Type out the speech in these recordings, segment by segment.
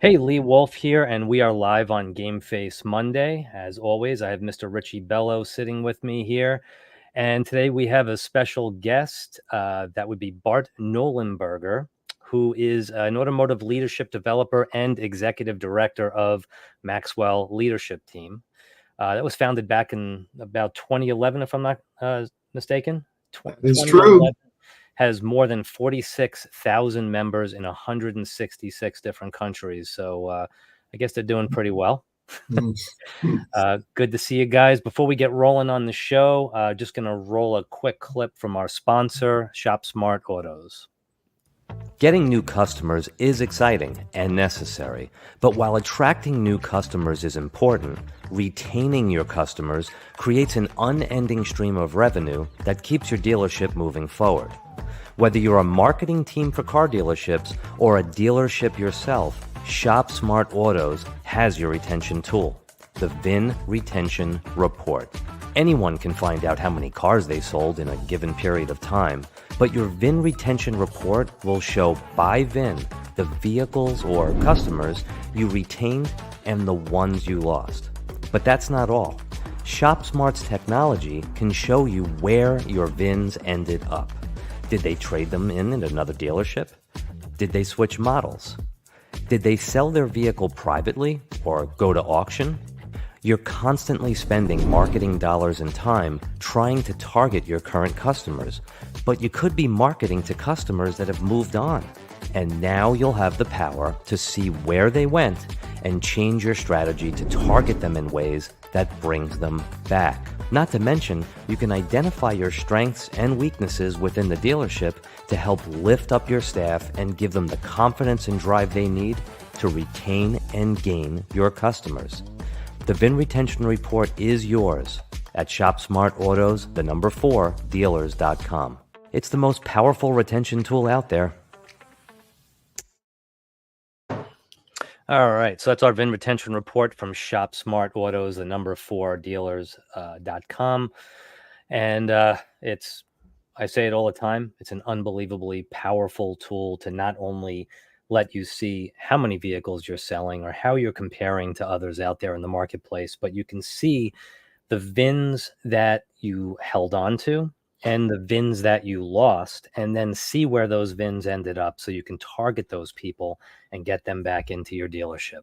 Hey, Lee Wolf here, and we are live on Game Face Monday. As always, I have Mr. Richie Bello sitting with me here. And today we have a special guest. That would be Bart Nollenberger, who is an automotive leadership developer and executive director of Maxwell Leadership Team. That was founded back in about 2011, if I'm not mistaken. It's true. 2011. Has more than 46,000 members in 166 different countries. So I guess they're doing pretty well. Good to see you guys. Before we get rolling on the show, just going to roll a quick clip from our sponsor, Shop Smart Autos. Getting new customers is exciting and necessary, but while attracting new customers is important, retaining your customers creates an unending stream of revenue that keeps your dealership moving forward. Whether you're a marketing team for car dealerships or a dealership yourself, Shop Smart Autos has your retention tool, the VIN Retention Report. Anyone can find out how many cars they sold in a given period of time, but your VIN Retention Report will show by VIN the vehicles or customers you retained and the ones you lost. But that's not all. ShopSmart's technology can show you where your VINs ended up. Did they trade them in at another dealership? Did they switch models? Did they sell their vehicle privately or go to auction? You're constantly spending marketing dollars and time trying to target your current customers, but you could be marketing to customers that have moved on. And now you'll have the power to see where they went and change your strategy to target them in ways that brings them back. Not to mention, you can identify your strengths and weaknesses within the dealership to help lift up your staff and give them the confidence and drive they need to retain and gain your customers. The VIN Retention Report is yours at ShopSmartAutos, the number 4, dealers.com. It's the most powerful retention tool out there. All right, so that's our VIN Retention Report from Shop Smart Autos, the number 4 dealers.com. And I say it all the time, it's an unbelievably powerful tool to not only let you see how many vehicles you're selling or how you're comparing to others out there in the marketplace, but you can see the VINs that you held on to and the VINs that you lost, and then see where those VINs ended up so you can target those people and get them back into your dealership.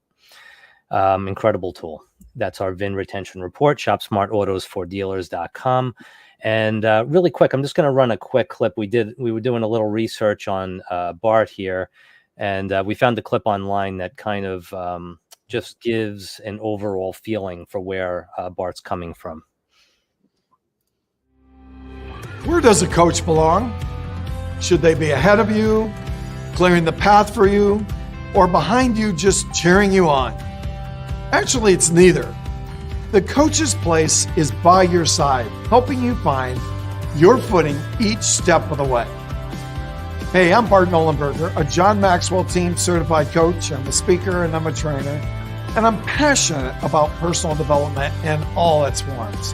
Incredible tool. That's our VIN Retention Report, ShopSmartAutosForDealers.com. And really quick, I'm just going to run a quick clip. We were doing a little research on Bart here, and we found a clip online that kind of just gives an overall feeling for where Bart's coming from. Where does a coach belong? Should they be ahead of you, clearing the path for you, or behind you just cheering you on? Actually, it's neither. The coach's place is by your side, helping you find your footing each step of the way. Hey, I'm Bart Nollenberger, a John Maxwell Team certified coach. I'm a speaker and I'm a trainer, and I'm passionate about personal development in all its forms.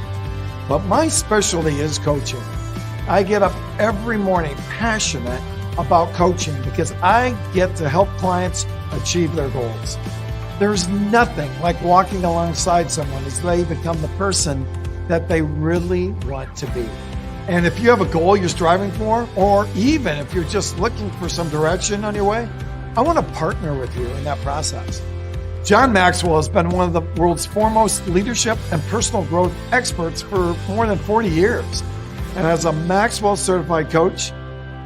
But my specialty is coaching. I get up every morning passionate about coaching because I get to help clients achieve their goals. There's nothing like walking alongside someone as they become the person that they really want to be. And if you have a goal you're striving for, or even if you're just looking for some direction on your way, I want to partner with you in that process. John Maxwell has been one of the world's foremost leadership and personal growth experts for more than 40 years. And as a Maxwell certified coach,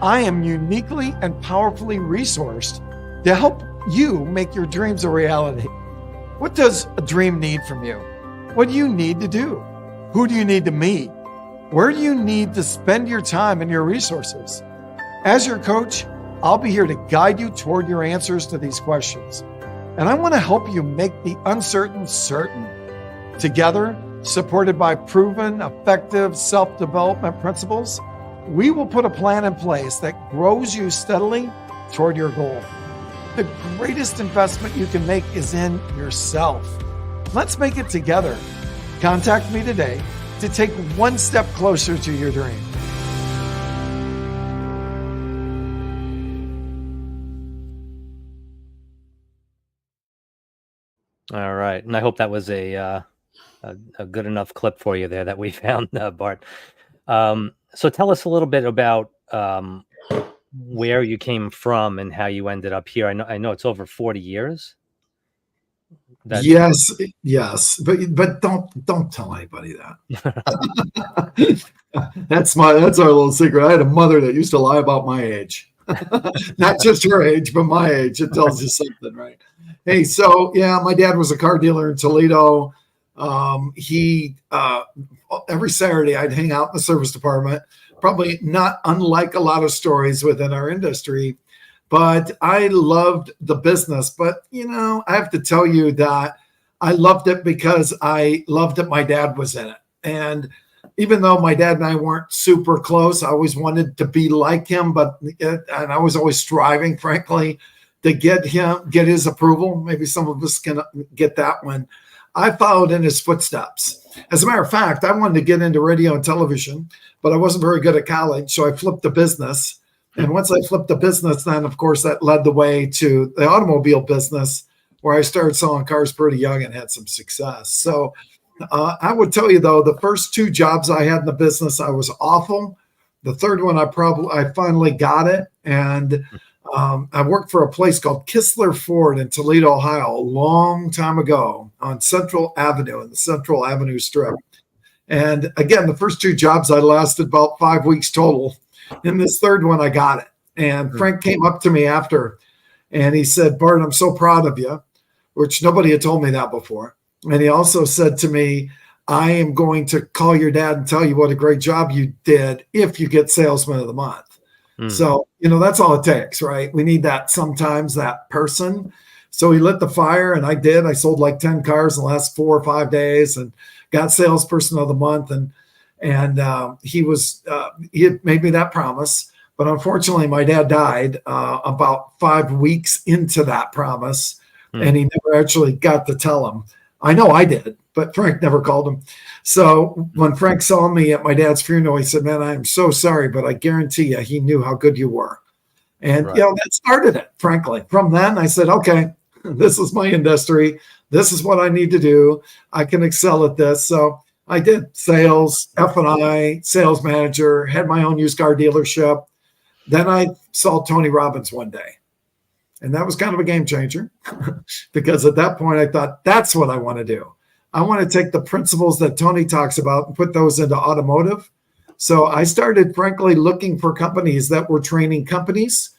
I am uniquely and powerfully resourced to help you make your dreams a reality. What does a dream need from you? What do you need to do? Who do you need to meet? Where do you need to spend your time and your resources? As your coach, I'll be here to guide you toward your answers to these questions. And I want to help you make the uncertain certain. Together, supported by proven, effective self-development principles, we will put a plan in place that grows you steadily toward your goal. The greatest investment you can make is in yourself. Let's make it together. Contact me today to take one step closer to your dream. All right. And I hope that was a good enough clip for you there that we found, Bart. So tell us a little bit about where you came from and how you ended up here. I know it's over 40 years. Yes, yes, but don't tell anybody that. That's our little secret. I had a mother that used to lie about my age. Not just her age, but my age. It tells you something, right? Hey, so yeah, my dad was a car dealer in Toledo. He every Saturday I'd hang out in the service department. Probably not unlike a lot of stories within our industry, but I loved the business. But I have to tell you that I loved it because I loved that my dad was in it. And even though my dad and I weren't super close, I always wanted to be like him, and I was always striving, frankly, to get his approval. Maybe some of us can get that one. I followed in his footsteps. As a matter of fact, I wanted to get into radio and television, but I wasn't very good at college, so I flipped the business. And once I flipped the business, then of course that led the way to the automobile business, where I started selling cars pretty young and had some success. So I would tell you, though, the first 2 jobs I had in the business, I was awful. The third one, I finally got it. And I worked for a place called Kistler Ford in Toledo, Ohio, a long time ago on Central Avenue, in the Central Avenue Strip. And again, the first 2 jobs, I lasted about 5 weeks total. In this third one, I got it. And Frank came up to me after, and he said, "Bart, I'm so proud of you," which nobody had told me that before. And he also said to me, "I am going to call your dad and tell you what a great job you did if you get Salesman of the Month." So, that's all it takes, right? We need that sometimes, that person. So he lit the fire, and I did. I sold like 10 cars in the last 4 or 5 days and got Salesperson of the Month. And he had made me that promise. But unfortunately, my dad died about 5 weeks into that promise, and he never actually got to tell him. I know I did, but Frank never called him. So when Frank saw me at my dad's funeral, he said, "Man, I'm so sorry, but I guarantee you he knew how good you were." And, that started it, frankly. From then, I said, okay, this is my industry. This is what I need to do. I can excel at this. So I did sales, F&I, sales manager, had my own used car dealership. Then I saw Tony Robbins one day. And that was kind of a game changer because at that point I thought, that's what I want to do. I want to take the principles that Tony talks about and put those into automotive. So I started, frankly, looking for companies that were training companies.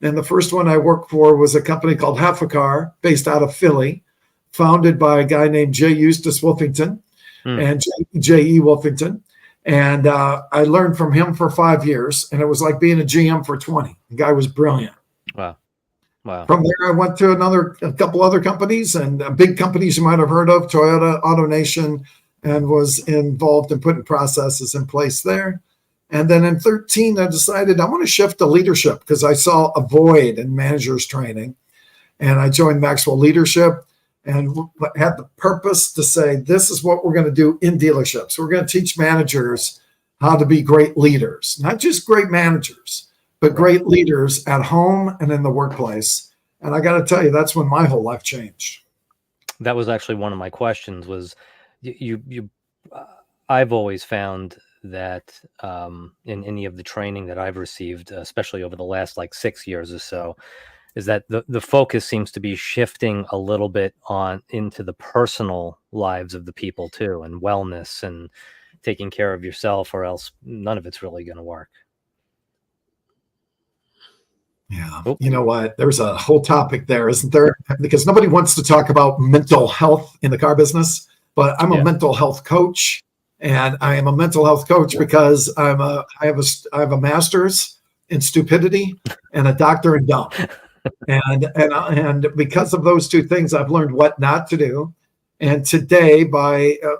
And the first one I worked for was a company called Half a Car, based out of Philly, founded by a guy named J. Eustace Wolfington and J.E. Wolfington. And I learned from him for 5 years, and it was like being a GM for 20. The guy was brilliant. Wow. From there, I went to a couple other companies, and big companies you might have heard of, Toyota, AutoNation, and was involved in putting processes in place there. And then in 2013, I decided I want to shift to leadership because I saw a void in managers training. And I joined Maxwell Leadership and had the purpose to say, this is what we're going to do in dealerships. We're going to teach managers how to be great leaders, not just great managers, but great leaders at home and in the workplace. And I got to tell you, that's when my whole life changed. That was actually one of my questions was I've always found that in any of the training that I've received, especially over the last like 6 years or so, is that the focus seems to be shifting a little bit into the personal lives of the people too, and wellness and taking care of yourself, or else none of it's really going to work. Yeah. You know what? There's a whole topic there, isn't there? Because nobody wants to talk about mental health in the car business, but I'm a mental health coach, and I am a mental health coach because I have a master's in stupidity and a doctor in dumb. And because of those two things, I've learned what not to do. And today,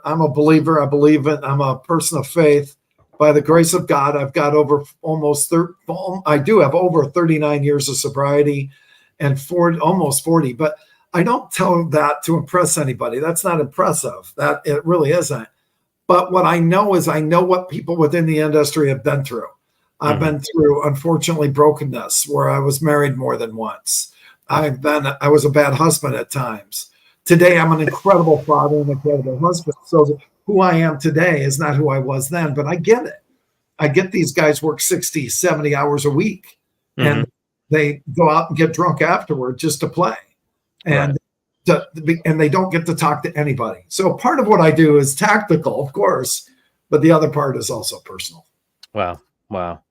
I'm a believer. I'm a person of faith. By the grace of God, I've got over I do have over 39 years of sobriety and almost 40. But I don't tell that to impress anybody. That's not impressive. That it really isn't. But what I know is I know what people within the industry have been through. I've been through, unfortunately, brokenness where I was married more than once. I was a bad husband at times. Today, I'm an incredible father and incredible husband. So who I am today is not who I was then, but I get it. I get these guys work 60, 70 hours a week, and they go out and get drunk afterward just to play. And and they don't get to talk to anybody. So part of what I do is tactical, of course, but the other part is also personal. Wow.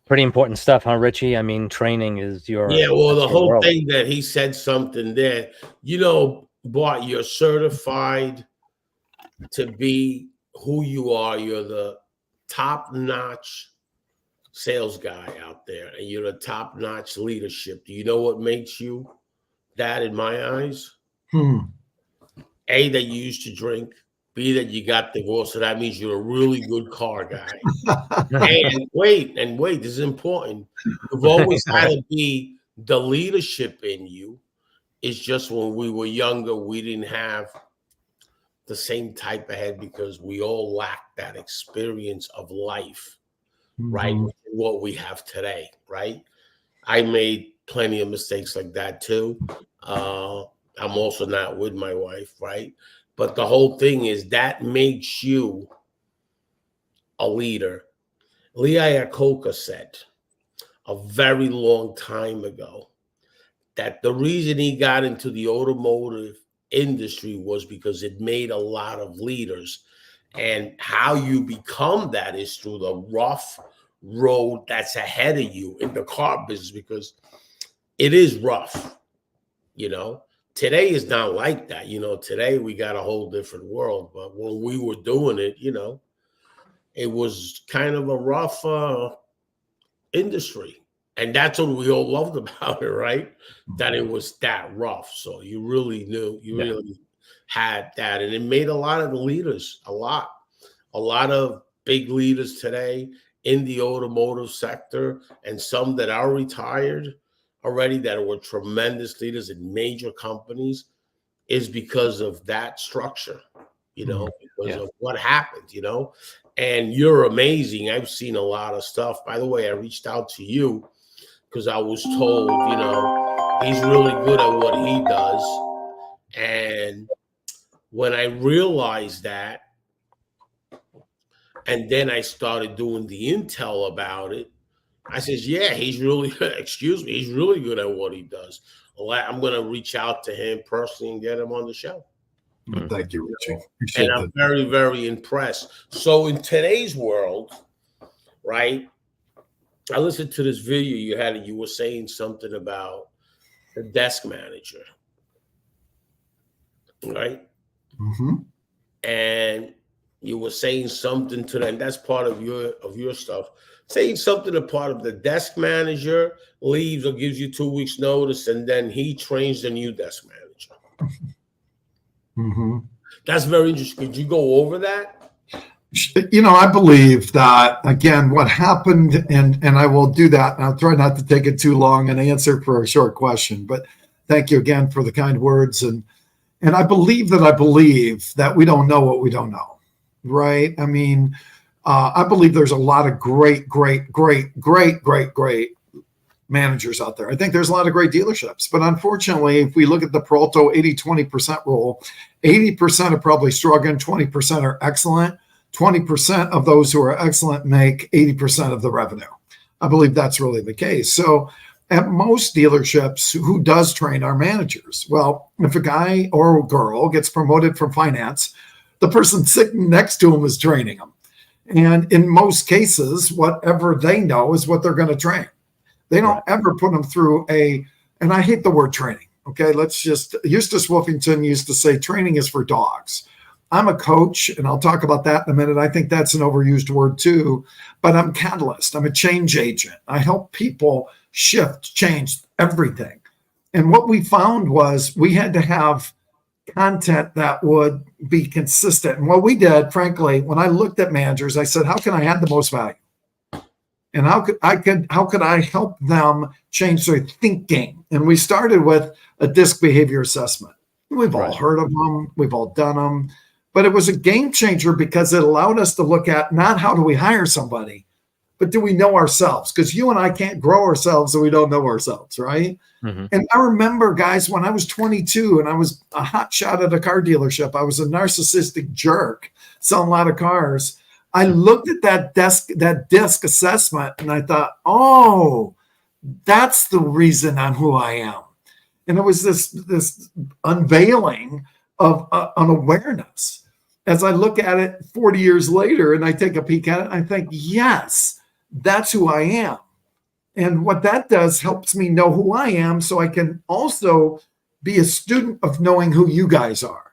Pretty important stuff, huh, Richie? I mean, training is your... Yeah, well, the whole thing that he said something there, Bart, you're certified to be who you are. You're the top-notch sales guy out there, and you're the top-notch leadership. Do you know what makes you that in my eyes? A, that you used to drink. B, that you got divorced. So that means you're a really good car guy. and wait, this is important. You've always had to be the leadership in you. It's just when we were younger, we didn't have the same type of head because we all lacked that experience of life, right? What we have today, right? I made plenty of mistakes like that too. I'm also not with my wife, right? But the whole thing is that makes you a leader. Lee Iacocca said a very long time ago that the reason he got into the automotive industry was because it made a lot of leaders. And how you become that is through the rough road that's ahead of you in the car business, because it is rough, Today is not like that. Today we got a whole different world. But when we were doing it, it was kind of a rough industry. And that's what we all loved about it, right? That it was that rough. So you really knew, really had that. And it made a lot of the leaders, a lot of big leaders today in the automotive sector, and some that are retired already that were tremendous leaders in major companies, is because of that structure, because of what happened, and you're amazing. I've seen a lot of stuff. By the way, I reached out to you because I was told, he's really good at what he does. And when I realized that, and then I started doing the intel about it, I says, yeah, he's really, he's really good at what he does. I'm going to reach out to him personally and get him on the show. Thank you, Richie. And I'm very, very impressed. So in today's world, right, I listened to this video you had, and you were saying something about the desk manager, right? And you were saying something to them. That's part of your stuff. Saying something to part of the desk manager leaves or gives you 2 weeks notice, and then he trains the new desk manager. That's very interesting. Could you go over that? I believe that, again, what happened, and I will do that, and I'll try not to take it too long and answer for a short question, but thank you again for the kind words. And I believe that we don't know what we don't know, right? I mean, I believe there's a lot of great managers out there. I think there's a lot of great dealerships, but unfortunately, if we look at the Peralto 80-20% rule, 80% are probably struggling, 20% are excellent. 20% of those who are excellent make 80% of the revenue. I believe that's really the case. So at most dealerships, who does train our managers? Well, if a guy or a girl gets promoted from finance, the person sitting next to him is training them. And in most cases, whatever they know is what they're going to train. They don't ever put them through and I hate the word training. Okay, Eustace Wolfington used to say training is for dogs. I'm a coach, and I'll talk about that in a minute. I think that's an overused word too, but I'm a catalyst. I'm a change agent. I help people shift, change everything. And what we found was we had to have content that would be consistent. And what we did, frankly, when I looked at managers, I said, how can I add the most value? And how could I help them change their thinking? And we started with a DISC behavior assessment. We've all heard of them. We've all done them. But it was a game changer because it allowed us to look at not how do we hire somebody, but do we know ourselves? Because you and I can't grow ourselves if we don't know ourselves, right? Mm-hmm. And I remember, guys, when I was 22 and I was a hot shot at a car dealership, I was a narcissistic jerk selling a lot of cars. I looked at that disc assessment, and I thought, oh, that's the reason I'm who I am. And it was this unveiling of an awareness. As I look at it 40 years later and I take a peek at it, I think, yes, that's who I am. And what that does helps me know who I am, so I can also be a student of knowing who you guys are.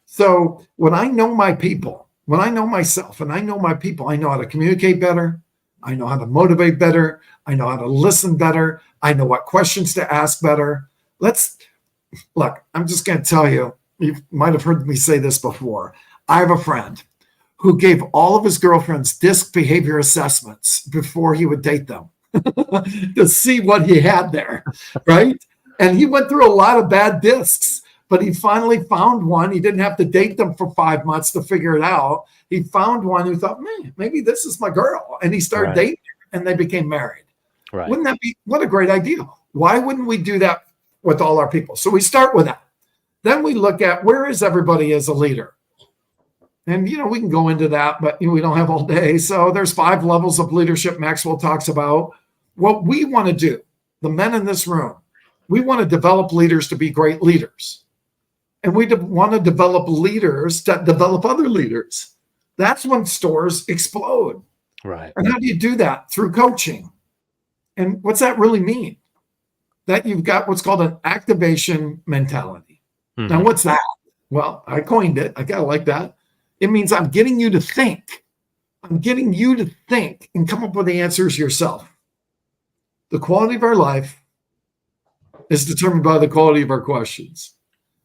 So when I know my people, when I know myself and I know my people, I know how to communicate better. I know how to motivate better. I know how to listen better. I know what questions to ask better. Look, I'm just going to tell you, you might have heard me say this before. I have a friend who gave all of his girlfriends disc behavior assessments before he would date them to see what he had there, right? And he went through a lot of bad discs, but he finally found one. He didn't have to date them for 5 months to figure it out. He found one who thought, man, maybe this is my girl. And he started dating her, and they became married. Right. Wouldn't that be, what a great idea? Why wouldn't we do that with all our people? So we start with that. Then we look at, where is everybody as a leader? And, we can go into that, but we don't have all day. So there's 5 levels of leadership Maxwell talks about. What we want to do, the men in this room, we want to develop leaders to be great leaders. And we want to develop leaders that develop other leaders. That's when stores explode. Right. And how do you do that? Through coaching. And what's that really mean? That you've got what's called an activation mentality. Mm-hmm. Now, what's that? Well, I coined it. I kind of like that. It means I'm getting you to think. I'm getting you to think and come up with the answers yourself. The quality of our life is determined by the quality of our questions.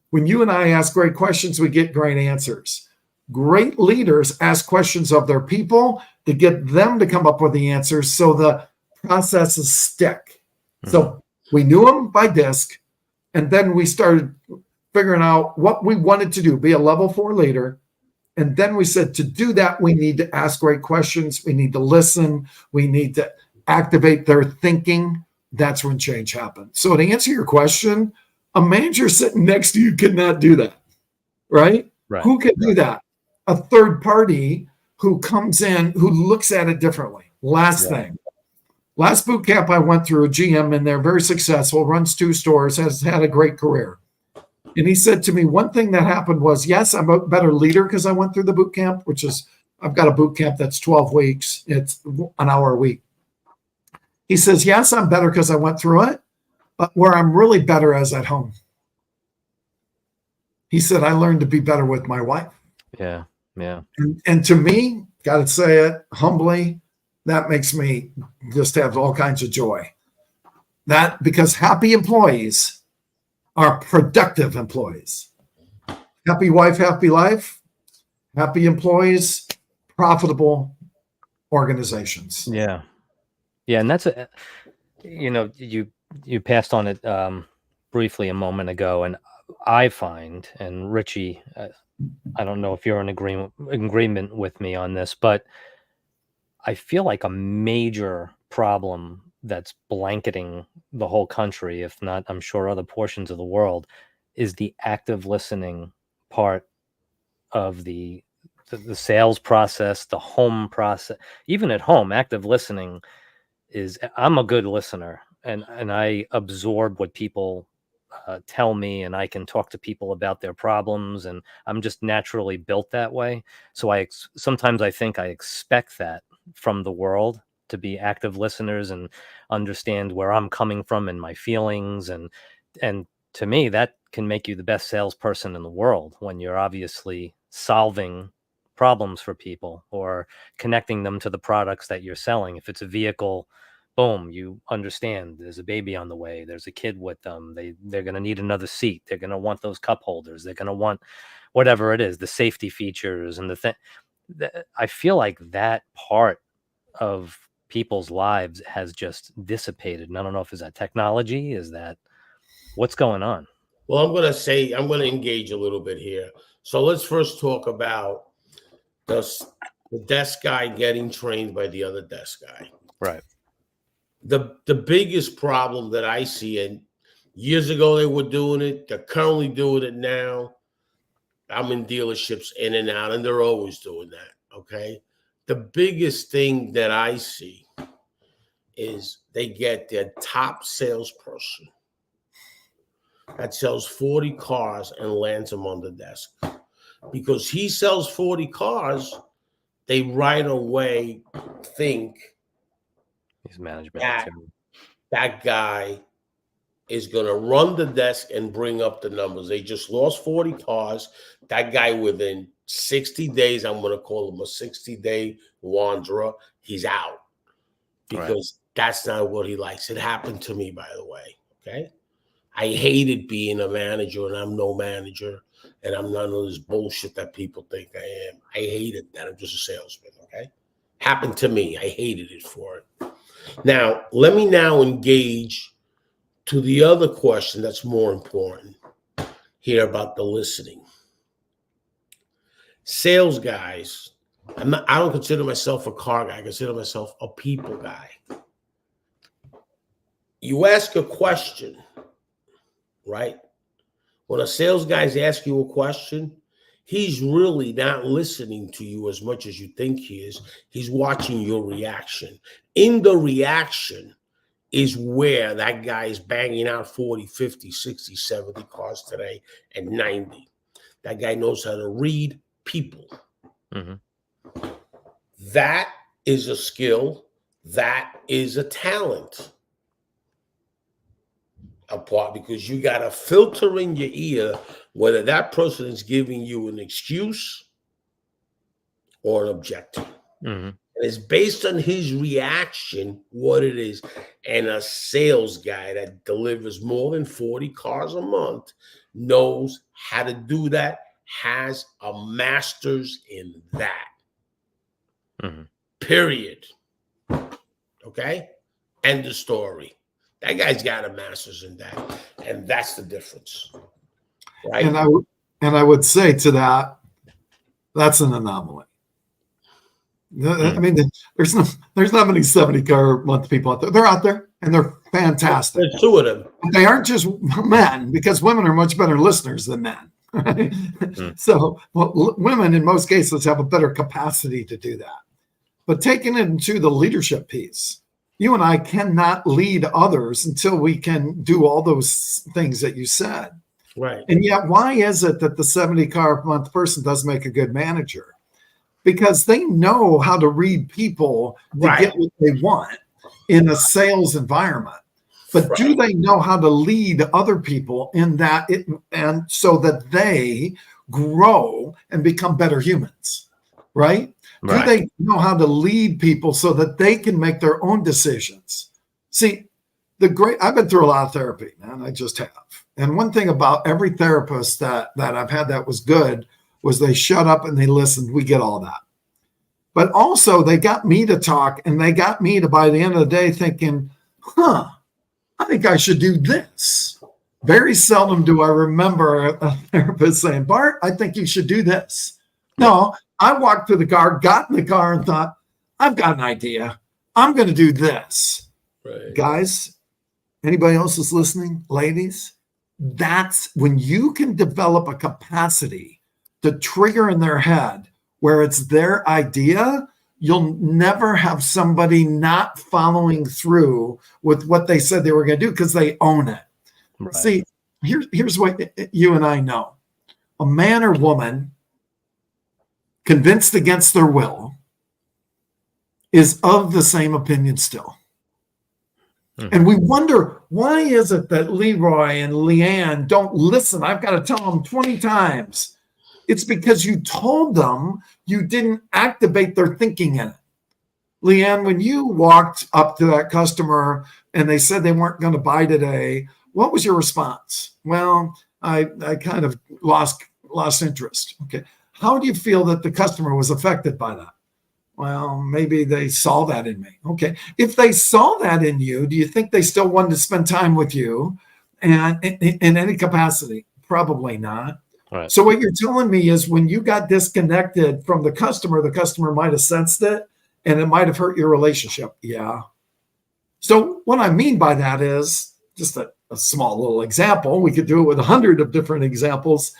When you and I ask great questions, we get great answers. Great leaders ask questions of their people to get them to come up with the answers so the processes stick. Mm-hmm. So we knew them by disc, and then we started figuring out what we wanted to do, be a level 4 leader. And then we said, to do that, we need to ask great questions. We need to listen. We need to activate their thinking. That's when change happens. So to answer your question, a manager sitting next to you cannot do that, right? Who can do that? A third party who comes in, who looks at it differently. Last thing. Last boot camp I went through, a GM in there, very successful, runs 2 stores, has had a great career. And he said to me, one thing that happened was, yes, I'm a better leader because I went through the boot camp, which is, I've got a boot camp that's 12 weeks. It's an hour a week. He says, yes, I'm better because I went through it, but where I'm really better is at home. He said, I learned to be better with my wife. Yeah. And to me, got to say it humbly, that makes me just have all kinds of joy. That because happy employees are productive employees. Happy wife, happy life. Happy employees, profitable organizations. Yeah. And that's you passed on it briefly a moment ago, and I find, and Richie, I don't know if you're in agreement with me on this, but I feel like a major problem that's blanketing the whole country, if not, I'm sure, other portions of the world, is the active listening part of the sales process, the home process. Even at home, active listening is, I'm a good listener, and I absorb what people tell me, and I can talk to people about their problems, and I'm just naturally built that way. So sometimes I think I expect that from the world, to be active listeners and understand where I'm coming from and my feelings. And to me, that can make you the best salesperson in the world, when you're obviously solving problems for people or connecting them to the products that you're selling. If it's a vehicle, boom, you understand there's a baby on the way, there's a kid with them, they're going to need another seat, they're going to want those cup holders, they're going to want whatever it is, the safety features and the thing. I feel like that part of people's lives has just dissipated. And I don't know if is that technology, is that what's going on? Well, I'm going to engage a little bit here. So let's first talk about the desk guy getting trained by the other desk guy. Right. The biggest problem that I see, and years ago they were doing it, they're currently doing it now. I'm in dealerships in and out, and they're always doing that, okay? The biggest thing that I see is they get their top salesperson that sells 40 cars and lands them on the desk. Because he sells 40 cars, they right away think He's management. that guy is going to run the desk and bring up the numbers. They just lost 40 cars. That guy, within 60 days, I'm going to call him a 60-day wanderer. He's out because that's not what he likes. It happened to me, by the way. Okay. I hated being a manager, and I'm no manager, and I'm none of this bullshit that people think I am. I hated that. I'm just a salesman. Okay. Happened to me. I hated it for it. Now, let me now engage to the other question that's more important here about the listening. Sales guys, I don't consider myself a car guy. I consider myself a people guy. You ask a question, right? When a sales guy's ask you a question, he's really not listening to you as much as you think he is. He's watching your reaction. In the reaction is where that guy is banging out 40, 50, 60, 70 cars today and 90. That guy knows how to read people. Mm-hmm. That is a skill. That is a talent. Apart, because you got to filter in your ear whether that person is giving you an excuse or an objection. Mm-hmm. And it's based on his reaction what it is. And a sales guy that delivers more than 40 cars a month knows how to do that, has a master's in that. Mm-hmm. Period. Okay? End of story. That guy's got a master's in that. And that's the difference. Right? And I would say to that, that's an anomaly. I mean, there's not many 70 car a month people out there. They're out there and they're fantastic. There's two of them. They aren't just men, because women are much better listeners than men. Right? So women in most cases have a better capacity to do that. But taking it into the leadership piece, you and I cannot lead others until we can do all those things that you said. Right. And yet, why is it that the 70 car a month person does make a good manager? Because they know how to read people to get what they want in a sales environment. But do they know how to lead other people in that and so that they grow and become better humans, right? Do they know how to lead people so that they can make their own decisions? See, I've been through a lot of therapy, man. I just have. And one thing about every therapist that I've had that was good was they shut up and they listened. We get all that. But also they got me to talk, and they got me to, by the end of the day, thinking, I think I should do this. Very seldom do I remember a therapist saying, Bart, I think you should do this. No, I walked to the car, got in the car, and thought, I've got an idea. I'm going to do this. Right. Guys, anybody else is listening? Ladies, that's when you can develop a capacity to trigger in their head where it's their idea. You'll never have somebody not following through with what they said they were going to do because they own it. Right. See, here's what you and I know. A man or woman convinced against their will is of the same opinion still. Mm-hmm. And we wonder, why is it that Leroy and Leanne don't listen? I've got to tell them 20 times. It's because you told them, you didn't activate their thinking in it. Leanne, when you walked up to that customer and they said they weren't going to buy today, what was your response? Well, I kind of lost interest. Okay. How do you feel that the customer was affected by that? Well, maybe they saw that in me. Okay. If they saw that in you, do you think they still wanted to spend time with you and in any capacity? Probably not. Right. So what you're telling me is when you got disconnected from the customer might have sensed it and it might have hurt your relationship. Yeah. So what I mean by that is just a small little example. We could do it with 100 of different examples.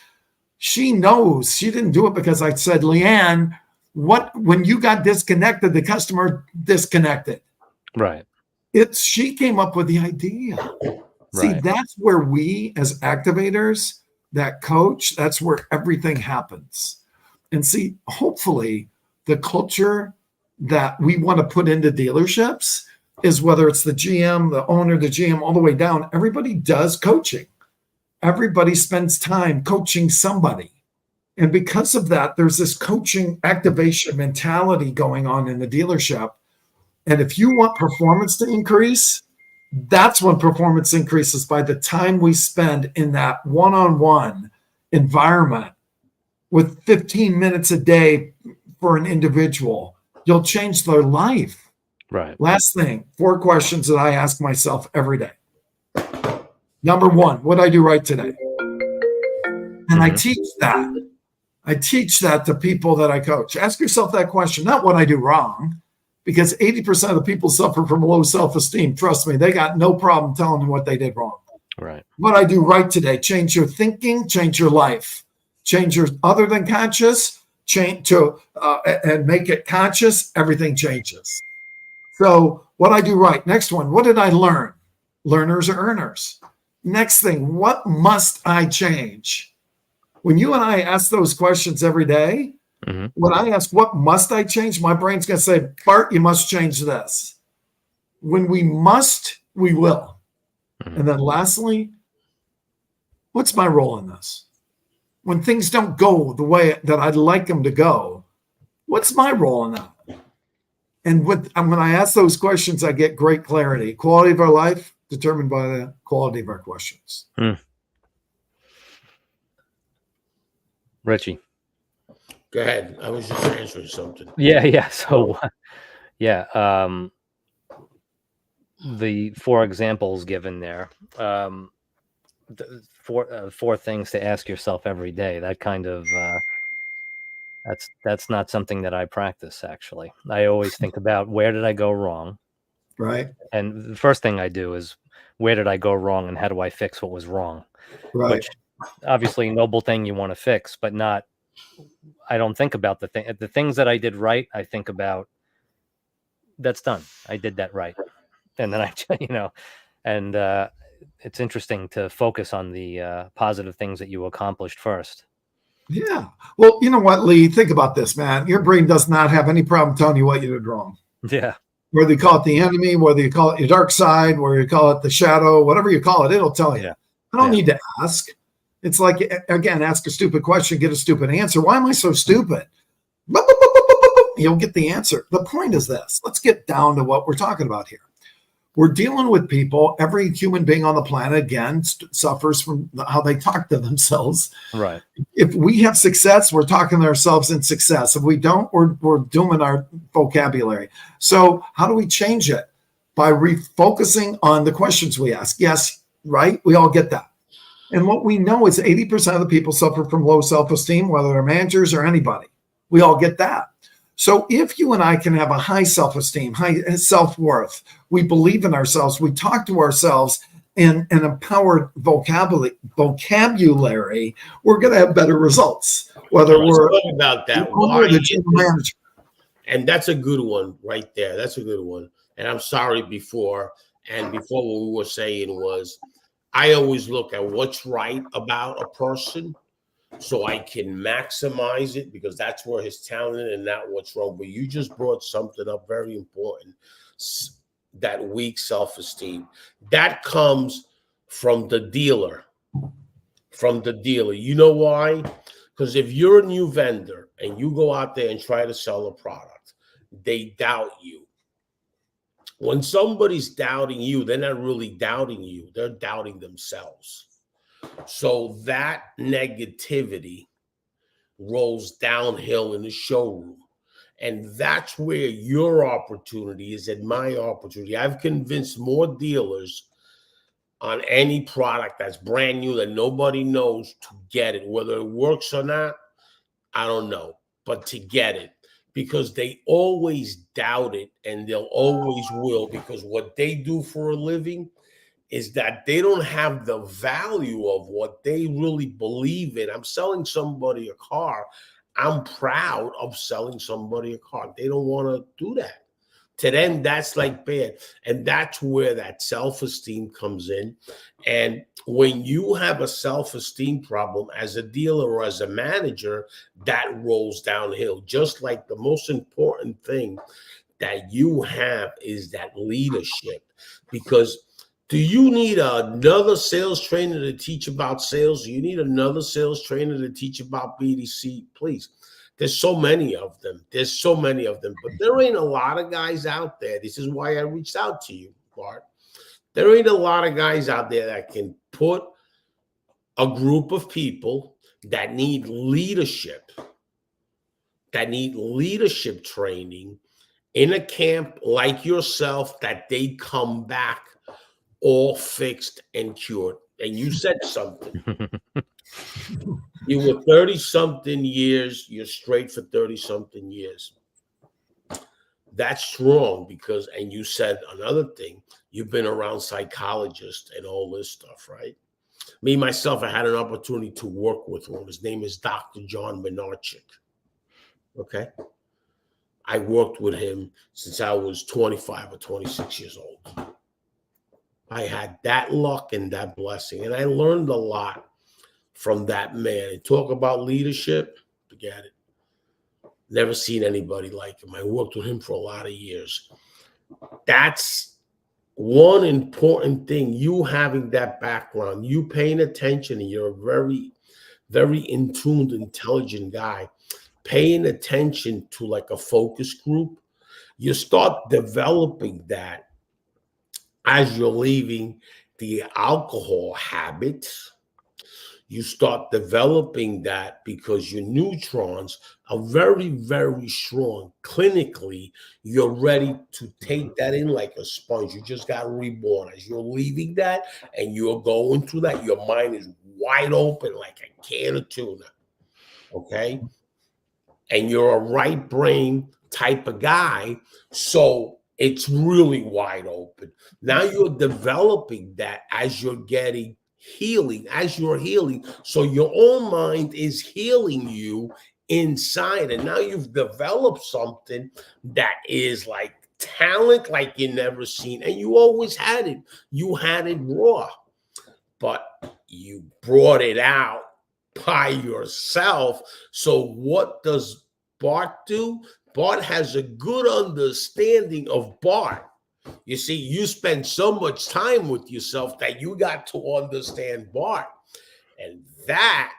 She knows she didn't do it because I said, Leanne, when you got disconnected, the customer disconnected. Right. She came up with the idea. See, Right. that's where we as activators, that coach, that's where everything happens. And see, hopefully the culture that we want to put into dealerships is whether it's the GM, the owner, the GM, all the way down, everybody does coaching. Everybody spends time coaching somebody. And because of that, there's this coaching activation mentality going on in the dealership. And if you want performance to increase, that's when performance increases by the time we spend in that one-on-one environment with 15 minutes a day for an individual. You'll change their life. Right. Last thing, 4 questions that I ask myself every day. Number 1, what did I do right today? And I teach that. I teach that to people that I coach. Ask yourself that question, not what I do wrong, because 80% of the people suffer from low self-esteem. Trust me, they got no problem telling you what they did wrong. Right. What I do right today, change your thinking, change your life, change your other than conscious, change to and make it conscious, everything changes. So what I do right. Next one, what did I learn? Learners are earners. Next thing, what must I change? When you and I ask those questions every day, when I ask, what must I change? My brain's going to say, Bart, you must change this. When we must, we will. And then lastly, what's my role in this? When things don't go the way that I'd like them to go, what's my role in that? And when I ask those questions, I get great clarity. Quality of our life determined by the quality of our questions. Richie. Go ahead. I was just answering something. Yeah. So, the 4 examples given there, four things to ask yourself every day. That kind of that's not something that I practice. Actually, I always think about where did I go wrong, Right. and the first thing I do is where did I go wrong, and how do I fix what was wrong. Right. Which obviously a noble thing you want to fix, but not. I don't think about the things that I did right. I think about that's done. I did that right. And then it's interesting to focus on the positive things that you accomplished first. Yeah. Well, you know what, Lee, think about this, man. Your brain does not have any problem telling you what you did wrong. Yeah. Whether you call it the enemy, whether you call it your dark side, whether you call it the shadow, whatever you call it, it'll tell you. Yeah. I don't need to ask. It's like, again, ask a stupid question, get a stupid answer. Why am I so stupid? You'll get the answer. The point is this. Let's get down to what we're talking about here. We're dealing with people. Every human being on the planet, again, suffers from how they talk to themselves. Right. If we have success, we're talking to ourselves in success. If we don't, we're dooming our vocabulary. So how do we change it? By refocusing on the questions we ask. Yes, right? We all get that. And what we know is 80% of the people suffer from low self-esteem, whether they're managers or anybody. We all get that. So if you and I can have a high self-esteem, high self-worth, we believe in ourselves, we talk to ourselves in an empowered vocabulary, we're going to have better results. Whether we're about that, the general manager. And that's a good one right there. That's a good one. And I'm sorry before what we were saying was, I always look at what's right about a person so I can maximize it, because that's where his talent and not what's wrong. But you just brought something up very important, that weak self-esteem. That comes from the dealer. You know why? Because if you're a new vendor and you go out there and try to sell a product, they doubt you. When somebody's doubting you, they're not really doubting you. They're doubting themselves. So that negativity rolls downhill in the showroom. And that's where your opportunity is and my opportunity. I've convinced more dealers on any product that's brand new that nobody knows to get it. Whether it works or not, I don't know, but to get it, because they always doubt it, and they'll always will, because what they do for a living is that they don't have the value of what they really believe in. I'm selling somebody a car. I'm proud of selling somebody a car. They don't want to do that. To them, that's like bad. And that's where that self-esteem comes in. And when you have a self-esteem problem as a dealer or as a manager, that rolls downhill. Just like the most important thing that you have is that leadership. Because do you need another sales trainer to teach about sales? Do you need another sales trainer to teach about BDC? Please. There's so many of them. There's so many of them. But there ain't a lot of guys out there. This is why I reached out to you, Bart. There ain't a lot of guys out there that can put a group of people that need leadership training in a camp like yourself, that they come back all fixed and cured. And you said something. You were 30-something years. You're straight for 30-something years. That's strong because, and you said another thing, you've been around psychologists and all this stuff, right? Me, myself, I had an opportunity to work with one. His name is Dr. John Menarchik. Okay? I worked with him since I was 25 or 26 years old. I had that luck and that blessing, and I learned a lot from that man. And talk about leadership, forget it. Never seen anybody like him. I worked with him for a lot of years. That's one important thing. You having that background, you paying attention, and you're a very, very in tuned, intelligent guy. Paying attention to like a focus group, you start developing that as you're leaving the alcohol habits. You start developing that because your neutrons are very, very strong. Clinically, you're ready to take that in like a sponge. You just got reborn. As you're leaving that and you're going through that, your mind is wide open like a can of tuna. Okay? And you're a right brain type of guy. So it's really wide open. Now you're developing that as you're getting healing, as you're healing. So your own mind is healing you inside. And now you've developed something that is like talent like you never seen. And you always had it. You had it raw, but you brought it out by yourself. So what does Bart do? Bart has a good understanding of Bart. You see, you spend so much time with yourself that you got to understand Bart. And that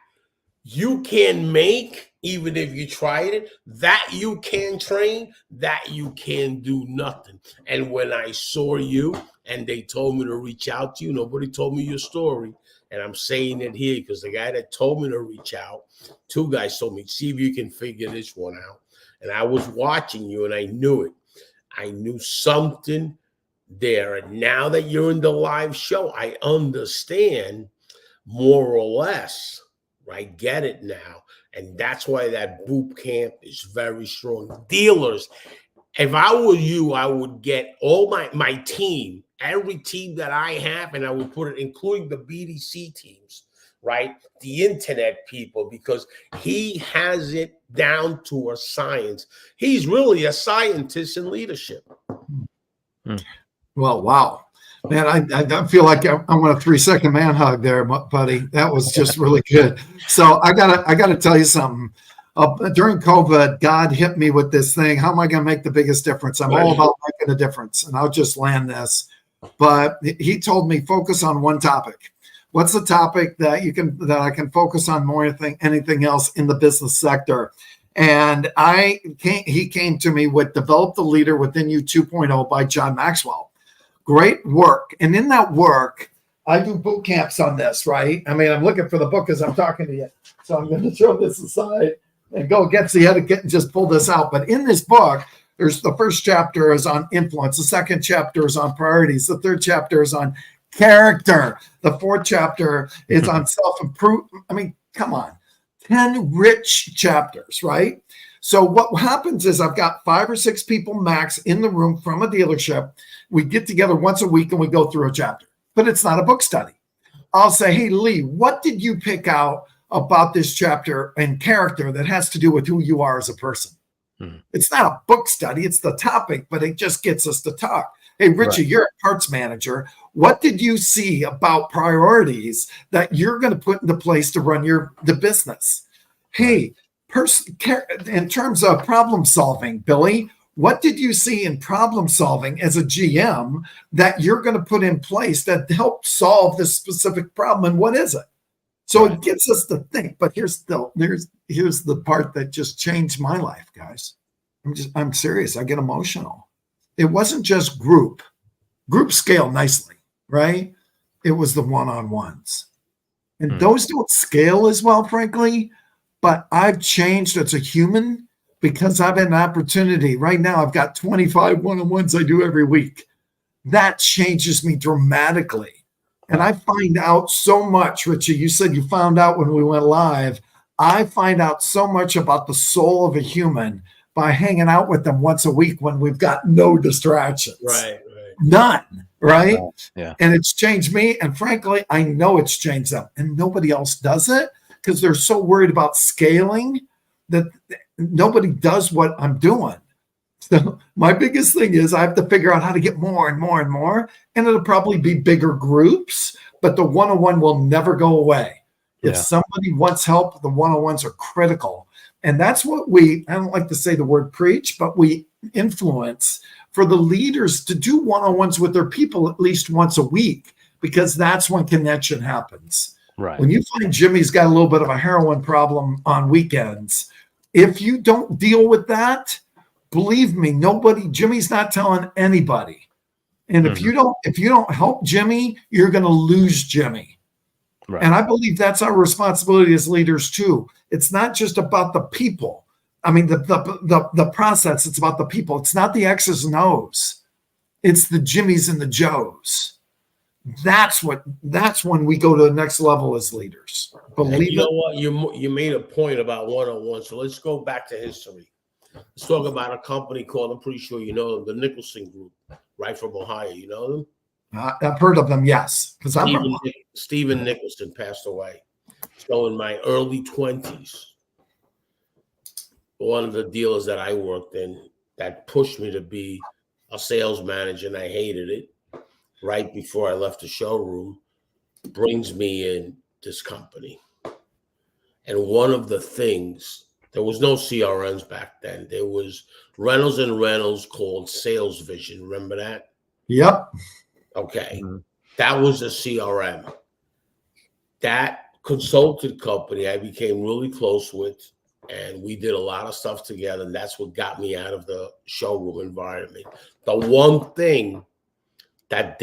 you can make, even if you tried it, that you can train, that you can do nothing. And when I saw you and they told me to reach out to you, nobody told me your story. And I'm saying it here because the guy that told me to reach out, two guys told me, see if you can figure this one out. And I was watching you and I knew it. I knew something there. And now that you're in the live show, I understand more or less. I get it now. And that's why that boot camp is very strong. Dealers, if I were you, I would get all my team, every team that I have, and I would put it, including the BDC teams, right? The internet people, because he has it down to a science. He's really a scientist in leadership. Well, wow. Man, I feel like I want a 3-second man hug there, buddy. That was just really good. So I gotta tell you something. During COVID, God hit me with this thing. How am I going to make the biggest difference? I'm all about making a difference, and I'll just land this. But he told me focus on one topic. What's the topic that I can focus on more than anything else in the business sector? And he came to me with Develop the Leader Within You 2.0 by John Maxwell. Great work. And in that work, I do boot camps on this, right? I mean, I'm looking for the book as I'm talking to you. So I'm going to throw this aside and go against the etiquette and just pull this out. But in this book, there's the first chapter is on influence. The second chapter is on priorities. The third chapter is on character. The fourth chapter is on self-improvement. I mean, come on, 10 rich chapters, right? So what happens is I've got 5 or 6 people max in the room from a dealership. We get together once a week and we go through a chapter, but it's not a book study. I'll say, hey, Lee, what did you pick out about this chapter and character that has to do with who you are as a person? It's not a book study, it's the topic, but it just gets us to talk. Hey, Richie, you're a parts manager. What did you see about priorities that you're going to put into place to run the business? Hey, in terms of problem solving, Billy, what did you see in problem solving as a GM that you're going to put in place that helped solve this specific problem, and what is it? So it gets us to think. But here's the part that just changed my life, guys. I'm serious. I get emotional. It wasn't just group scale nicely, right? It was the one-on-ones. And those don't scale as well, frankly, but I've changed as a human because I've had an opportunity. Right now, I've got 25 one-on-ones I do every week. That changes me dramatically. And I find out so much, Richie. You said you found out when we went live. I find out so much about the soul of a human by hanging out with them once a week when we've got no distractions. Right. None, right? Yeah. And it's changed me. And frankly, I know it's changed them. And nobody else does it because they're so worried about scaling that nobody does what I'm doing. So my biggest thing is I have to figure out how to get more and more and more. And it'll probably be bigger groups, but the one-on-one will never go away. If somebody wants help, the one-on-ones are critical. And that's what I don't like to say the word preach, but we influence for the leaders to do one-on-ones with their people at least once a week, because that's when connection happens. Right. When you find Jimmy's got a little bit of a heroin problem on weekends, if you don't deal with that, believe me, Jimmy's not telling anybody. And if you don't help Jimmy, you're going to lose Jimmy. Right. And I believe that's our responsibility as leaders too. It's not just about the people. I mean, the process, it's about the people. It's not the X's and O's. It's the Jimmys and the Joes. That's when we go to the next level as leaders. Believe you know what? You made a point about one-on-one. So let's go back to history. Let's talk about a company called, I'm pretty sure you know them, the Nicholson Group, right from Ohio. You know them? I've heard of them, yes. Because Stephen Nicholson passed away. So in my early 20s, one of the dealers that I worked in that pushed me to be a sales manager, and I hated it, right before I left the showroom, brings me in this company. And one of the things, there was no CRMs back then. There was Reynolds and Reynolds called Sales Vision. Remember that? Yep. Okay. That was a CRM. That consultant company I became really close with, and we did a lot of stuff together, and that's what got me out of the showroom environment. The one thing that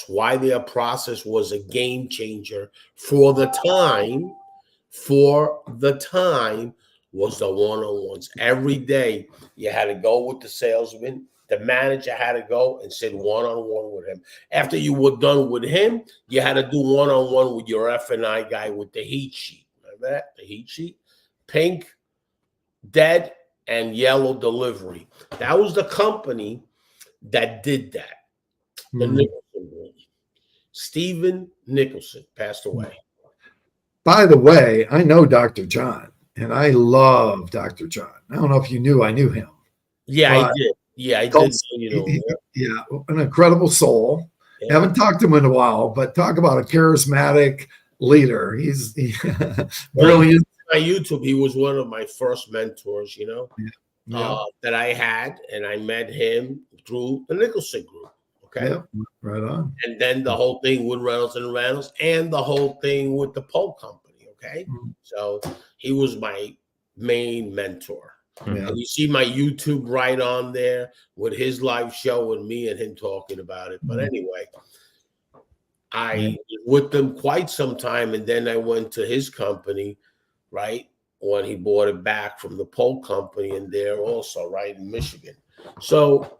why their process was a game changer for the time, was the one-on-ones. Every day you had to go with the salesman. The manager had to go and sit one-on-one with him. After you were done with him, you had to do one-on-one with your F&I guy with the heat sheet. Remember that? The heat sheet? Pink, dead, and yellow delivery. That was the company that did that. The Nicholson Group. Stephen Nicholson passed away. By the way, I know Dr. John, and I love Dr. John. I don't know if you knew I knew him. Yeah, I did. Yeah, I did. Yeah, an incredible soul. Yeah. Haven't talked to him in a while, but talk about a charismatic leader. He's brilliant. On YouTube, he was one of my first mentors, that I had, and I met him through the Nicholson Group. Okay. Yep, right on. And then the whole thing with Reynolds and Reynolds and the whole thing with the Polk Company. Okay. So he was my main mentor. And you see my YouTube right on there with his live show and me and him talking about it. But anyway, I was with them quite some time. And then I went to his company, right, when he bought it back from the Polk Company, and there also, right, in Michigan. So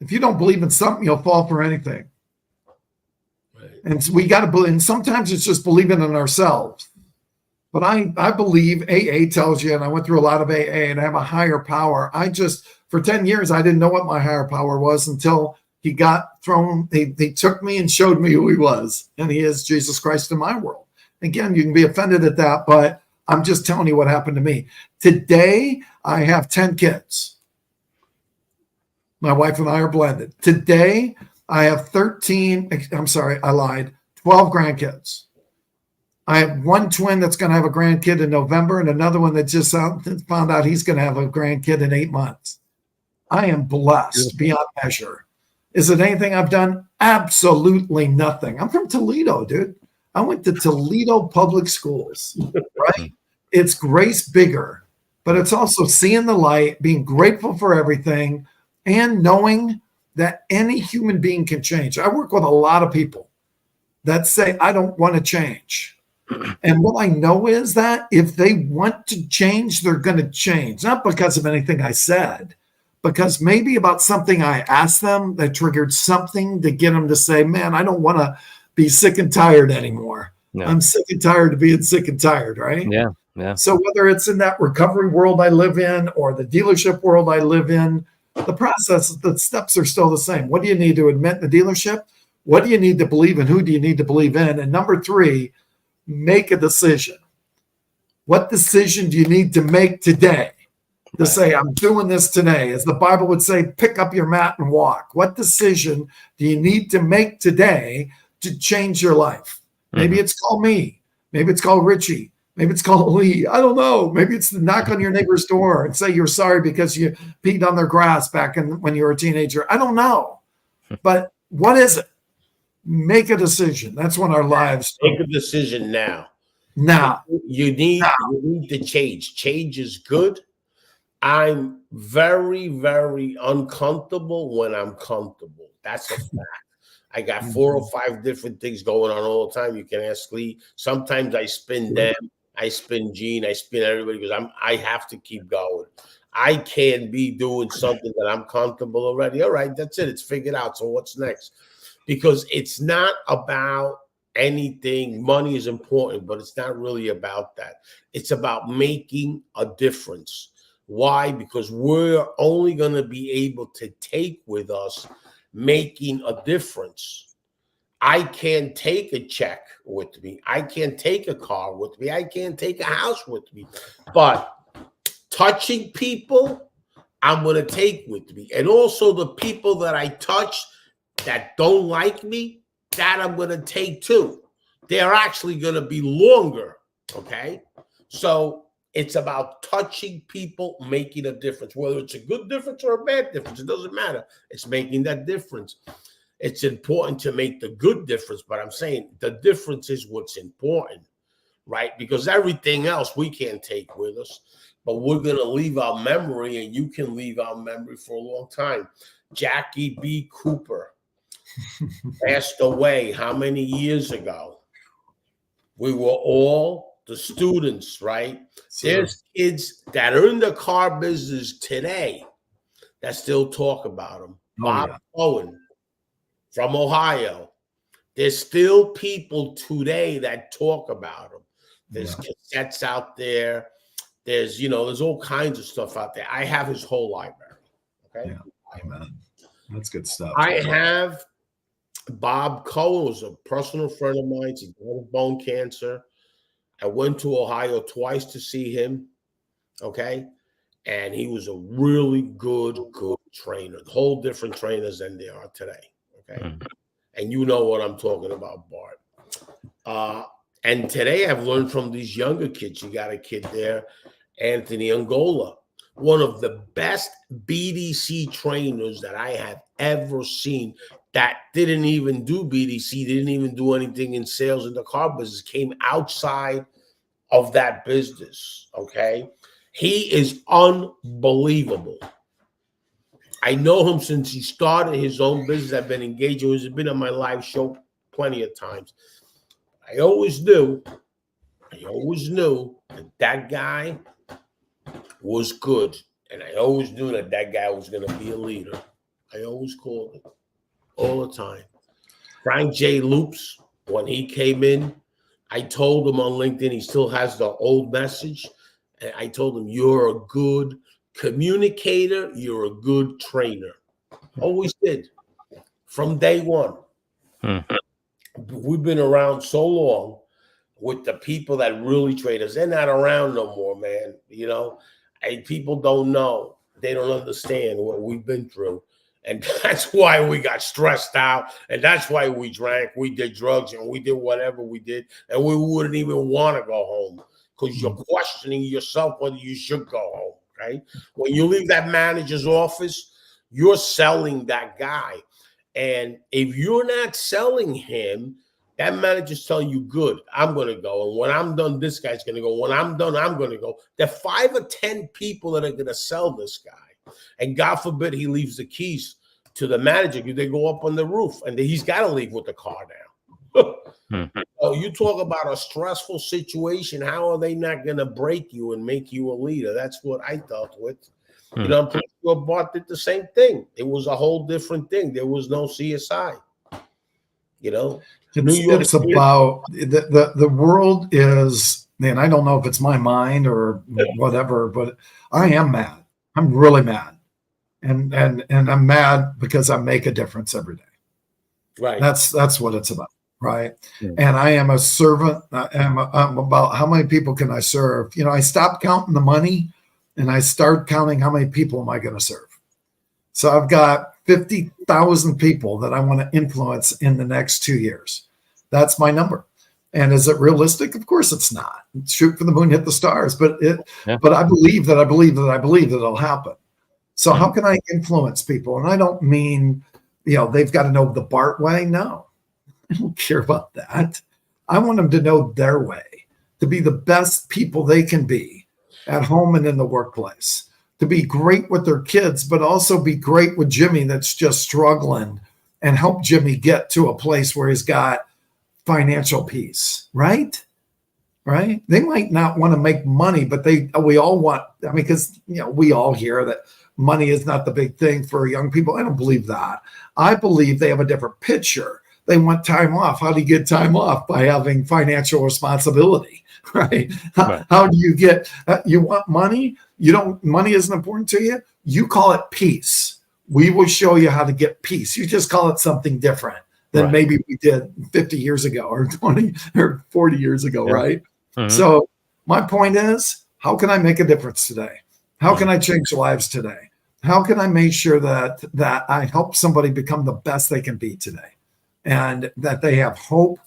If you don't believe in something, you'll fall for anything. Right. And so we got to believe. And sometimes it's just believing in ourselves. But I believe AA tells you, and I went through a lot of AA, and I have a higher power. For 10 years, I didn't know what my higher power was until he got thrown. They took me and showed me who he was. And he is Jesus Christ in my world. Again, you can be offended at that, but I'm just telling you what happened to me. Today, I have 10 kids. My wife and I are blended. Today, I have 13. I'm sorry, I lied. 12 grandkids. I have one twin that's going to have a grandkid in November and another one that just found out he's going to have a grandkid in 8 months. I am blessed beyond measure. Is it anything I've done? Absolutely nothing. I'm from Toledo, dude. I went to Toledo public schools, right? It's grace bigger, but it's also seeing the light, being grateful for everything, and knowing that any human being can change. I work with a lot of people that say, I don't want to change. And what I know is that if they want to change, they're going to change. Not because of anything I said, because maybe about something I asked them that triggered something to get them to say, man, I don't want to be sick and tired anymore. Yeah. I'm sick and tired of being sick and tired, right? Yeah, yeah. So whether it's in that recovery world I live in or the dealership world I live in, the process, the steps are still the same. What do you need to admit in the dealership? What do you need to believe in? Who do you need to believe in? And number 3, make a decision. What decision do you need to make today to say, I'm doing this today? As the Bible would say, pick up your mat and walk. What decision do you need to make today to change your life? Maybe it's called me. Maybe it's called Richie. Maybe it's called Lee. I don't know. Maybe it's to knock on your neighbor's door and say you're sorry because you peed on their grass back when you were a teenager. I don't know. But what is it? Make a decision. That's when our lives. Make a decision now. Now. You need to change. Change is good. I'm very, very uncomfortable when I'm comfortable. That's a fact. I got 4 or 5 different things going on all the time. You can ask Lee. Sometimes I spin them. I spin Gene. I spin everybody because I have to keep going. I can't be doing something that I'm comfortable already. All right, that's it. It's figured out. So what's next? Because it's not about anything. Money is important, but it's not really about that. It's about making a difference. Why? Because we're only going to be able to take with us making a difference. I can't take a check with me. I can't take a car with me. I can't take a house with me. But touching people, I'm going to take with me. And also the people that I touch that don't like me, that I'm going to take too. They're actually going to be longer, okay? So it's about touching people, making a difference, whether it's a good difference or a bad difference. It doesn't matter. It's making that difference. It's important to make the good difference, but I'm saying the difference is what's important, right? Because everything else we can't take with us, but we're going to leave our memory, and you can leave our memory for a long time. Jackie B. Cooper passed away how many years ago? We were all the students, right? There's kids that are in the car business today that still talk about him. Bob Cohen from Ohio. There's still people today that talk about him. There's cassettes out there. There's, there's all kinds of stuff out there. I have his whole library. Okay. Yeah. Amen. That's good stuff. I have Bob Cohen, was a personal friend of mine. He died of bone cancer. I went to Ohio twice to see him. Okay. And he was a really good trainer. Whole different trainers than they are today. Okay. And you know what I'm talking about, Bart. And today I've learned from these younger kids. You got a kid there, Anthony Angola, one of the best BDC trainers that I have ever seen, that didn't even do BDC, didn't even do anything in sales in the car business, came outside of that business, okay? He is unbelievable. I know him since he started his own business. I've been engaged with him. He's been on my live show plenty of times. I always knew that guy was good. And I always knew that guy was going to be a leader. I always call him all the time. Frank J. Loops, when he came in, I told him on LinkedIn, he still has the old message. And I told him, you're a good communicator. You're a good trainer. Always did. From day one. We've been around so long with the people that really train us. They're not around no more, man. You know, and people don't know. They don't understand what we've been through. And that's why we got stressed out. And that's why we drank, we did drugs, and we did whatever we did. And we wouldn't even want to go home because you're questioning yourself whether you should go home, right? When you leave that manager's office, you're selling that guy. And if you're not selling him, that manager's telling you, good, I'm going to go. And when I'm done, this guy's going to go. When I'm done, I'm going to go. There are 5 or 10 people that are going to sell this guy. And God forbid he leaves the keys to the manager. They go up on the roof, and he's got to leave with the car now. So you talk about a stressful situation. How are they not going to break you and make you a leader? That's what I dealt with. You know, I'm pretty sure Bart did the same thing. It was a whole different thing. There was no CSI. You know, it's about the world is, man, I don't know if it's my mind or whatever, but I am mad. I'm really mad. And I'm mad because I make a difference every day. Right. That's what it's about. Right. And I am a servant. I'm about how many people can I serve? You know, I stopped counting the money and I start counting how many people am I going to serve. So I've got 50,000 people that I want to influence in the next 2 years. That's my number. And is it realistic? Of course it's not. Shoot for the moon, hit the stars. But I believe that it'll happen. So how can I influence people? And I don't mean, you know, they've got to know the Bart way. No, I don't care about that. I want them to know their way, to be the best people they can be at home and in the workplace, to be great with their kids, but also be great with Jimmy that's just struggling, and help Jimmy get to a place where he's got financial peace, right? Right? They might not want to make money, but we all want, I mean, because, you know, we all hear that money is not the big thing for young people. I don't believe that. I believe they have a different picture. They want time off. How do you get time off? By having financial responsibility, right? How do you get, you want money? Money isn't important to you. You call it peace. We will show you how to get peace. You just call it something different than maybe we did 50 years ago or 20 or 40 years ago, right? So my point is, how can I make a difference today? How can I change lives today? How can I make sure that I help somebody become the best they can be today, and that they have hope,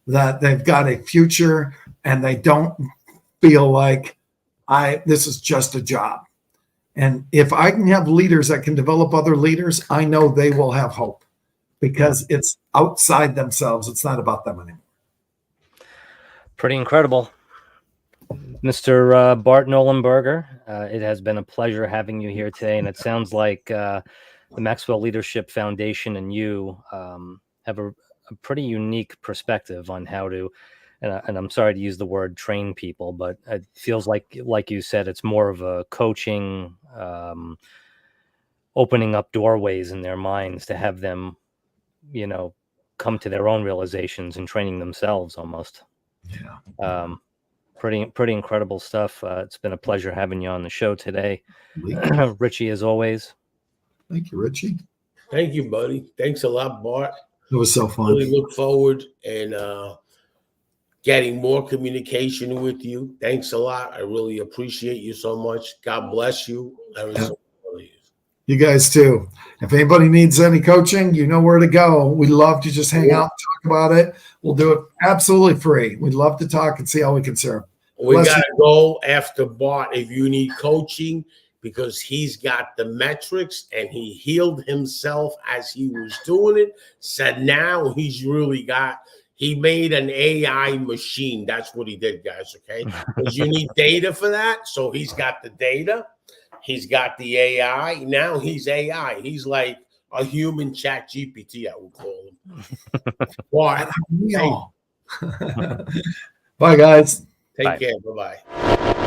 that they've got a future, and they don't feel like this is just a job. And if I can have leaders that can develop other leaders, I know they will have hope, because it's outside themselves. It's not about them anymore. Pretty incredible. Mr. Bart Nollenberger, it has been a pleasure having you here today. And it sounds like the Maxwell Leadership Foundation and you have a pretty unique perspective on how to, and I'm sorry to use the word train people, but it feels like you said, it's more of a coaching, opening up doorways in their minds to have them, you know, come to their own realizations and training themselves almost. Yeah. Pretty incredible stuff. It's been a pleasure having you on the show today. Richie, as always. Thank you, Richie. Thank you, buddy. Thanks a lot, Bart. It was so fun. Really look forward and getting more communication with you. Thanks a lot. I really appreciate you so much. God bless you. You guys too. If anybody needs any coaching, you know where to go. We love to just hang out and talk about it. We'll do it absolutely free. We'd love to talk and see how we can serve. We got to go after Bart if you need coaching, because he's got the metrics and he healed himself as he was doing it. So now he's really he made an AI machine. That's what he did, guys, okay? Because you need data for that. So he's got the data. He's got the AI. Now he's AI. He's like a human chat GPT, I would call him. Bye. Bye, guys. Take care. Bye-bye.